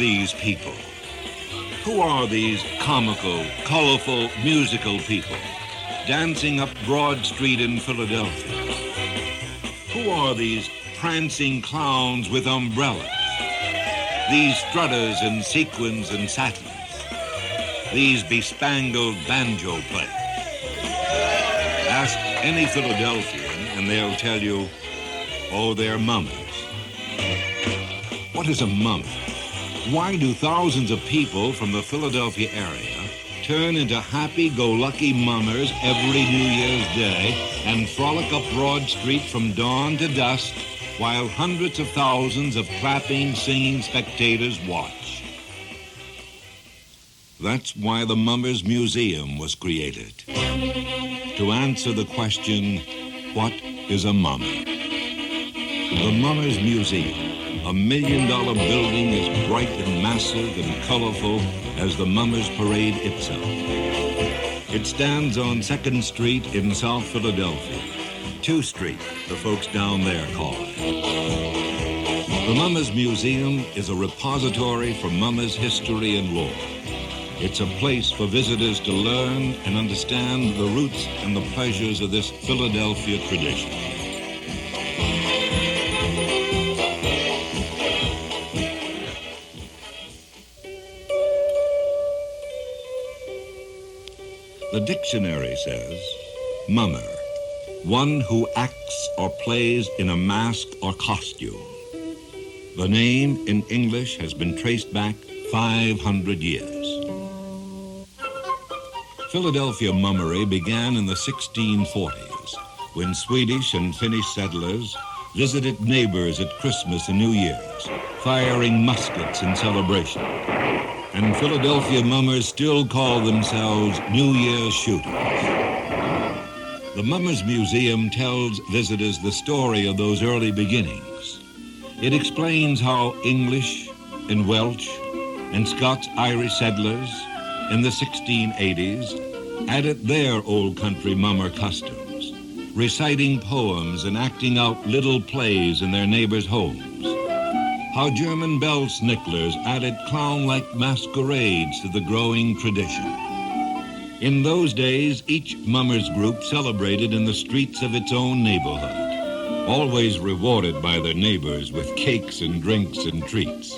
these people? Who are these comical, colorful, musical people dancing up Broad Street in Philadelphia? Who are these prancing clowns with umbrellas? These strutters in sequins and satins? These bespangled banjo players? Ask any Philadelphian and they'll tell you, oh, they're mummers. What is a mummer? Why do thousands of people from the Philadelphia area turn into happy-go-lucky mummers every New Year's Day and frolic up Broad Street from dawn to dusk while hundreds of thousands of clapping, singing spectators watch? That's why the Mummers Museum was created. To answer the question, what is a mummer? The Mummers Museum, a $1 million building as bright and massive and colorful as the Mummers Parade itself. It stands on 2nd Street in South Philadelphia. 2 Street, the folks down there call it. The Mummers Museum is a repository for Mummers history and lore. It's a place for visitors to learn and understand the roots and the pleasures of this Philadelphia tradition. The dictionary says, mummer, one who acts or plays in a mask or costume. The name in English has been traced back 500 years. Philadelphia mummery began in the 1640s when Swedish and Finnish settlers visited neighbors at Christmas and New Year's, firing muskets in celebration. And Philadelphia mummers still call themselves New Year's shooters. The Mummers Museum tells visitors the story of those early beginnings. It explains how English and Welsh and Scots-Irish settlers in the 1680s added their old country mummer customs, reciting poems and acting out little plays in their neighbors' homes. How German bell snicklers added clown-like masquerades to the growing tradition. In those days, each mummers group celebrated in the streets of its own neighborhood, always rewarded by their neighbors with cakes and drinks and treats.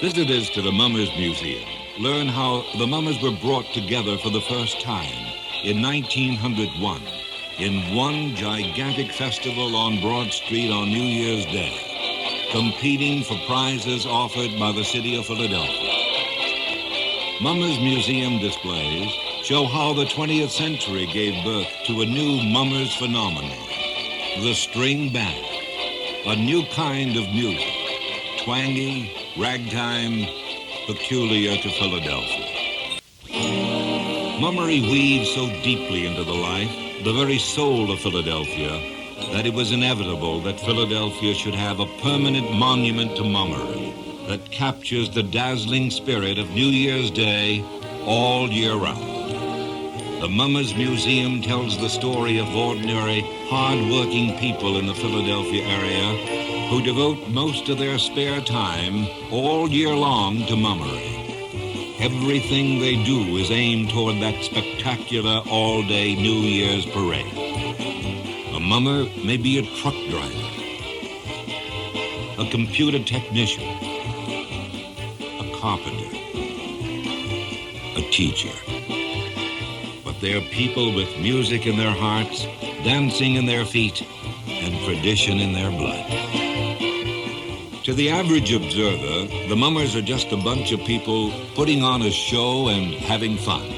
Visitors to the Mummers Museum learn how the mummers were brought together for the first time in 1901 in one gigantic festival on Broad Street on New Year's Day, competing for prizes offered by the city of Philadelphia. Mummers Museum displays show how the 20th century gave birth to a new mummers phenomenon, the string band, a new kind of music, twangy, ragtime, peculiar to Philadelphia. Mummery weaves so deeply into the life, the very soul of Philadelphia, that it was inevitable that Philadelphia should have a permanent monument to mummery that captures the dazzling spirit of New Year's Day all year round. The Mummers Museum tells the story of ordinary, hard-working people in the Philadelphia area who devote most of their spare time all year long to mummery. Everything they do is aimed toward that spectacular all-day New Year's parade. A mummer may be a truck driver, a computer technician, a carpenter, a teacher. But they're people with music in their hearts, dancing in their feet, and tradition in their blood. To the average observer, the mummers are just a bunch of people putting on a show and having fun.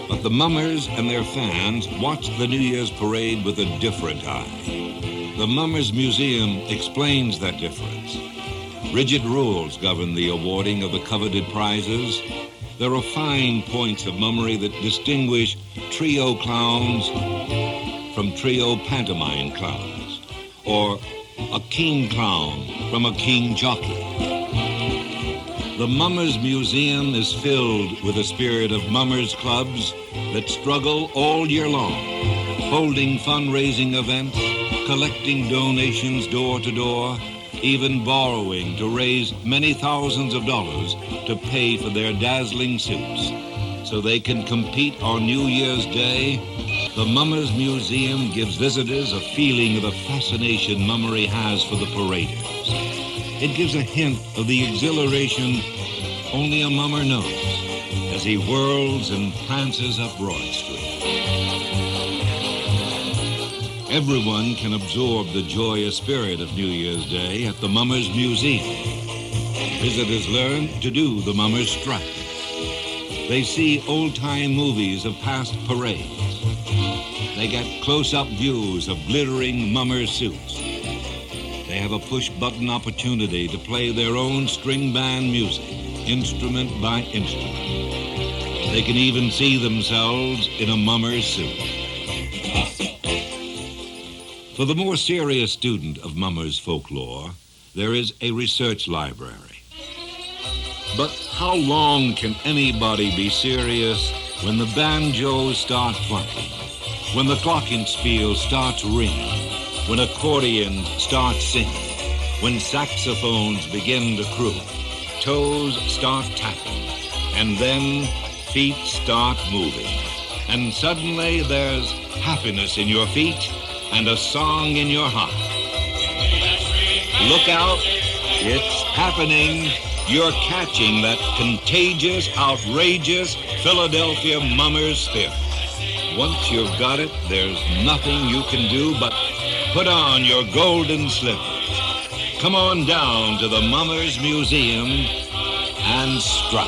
But the mummers and their fans watch the New Year's parade with a different eye. The Mummers Museum explains that difference. Rigid rules govern the awarding of the coveted prizes. There are fine points of mummery that distinguish trio clowns from trio pantomime clowns, or a king clown from a king jockey. The Mummers Museum is filled with a spirit of mummers clubs that struggle all year long, holding fundraising events, collecting donations door to door, even borrowing to raise many thousands of dollars to pay for their dazzling suits. So they can compete on New Year's Day, the Mummers Museum gives visitors a feeling of the fascination mummery has for the paraders. It gives a hint of the exhilaration only a mummer knows as he whirls and prances up Broad Street. Everyone can absorb the joyous spirit of New Year's Day at the Mummers Museum. Visitors learn to do the Mummers strut. They see old-time movies of past parades. They get close-up views of glittering mummer suits. They have a push-button opportunity to play their own string band music, instrument by instrument. They can even see themselves in a mummer's suit. For the more serious student of mummers folklore, there is a research library. But how long can anybody be serious when the banjos start clunking, when the glockenspiel starts ringing, when accordions start singing, when saxophones begin to croon, toes start tapping, and then feet start moving. And suddenly there's happiness in your feet and a song in your heart. Look out, it's happening. You're catching that contagious, outrageous Philadelphia mummer's spirit. Once you've got it, there's nothing you can do but put on your golden slippers. Come on down to the Mummers Museum and strut.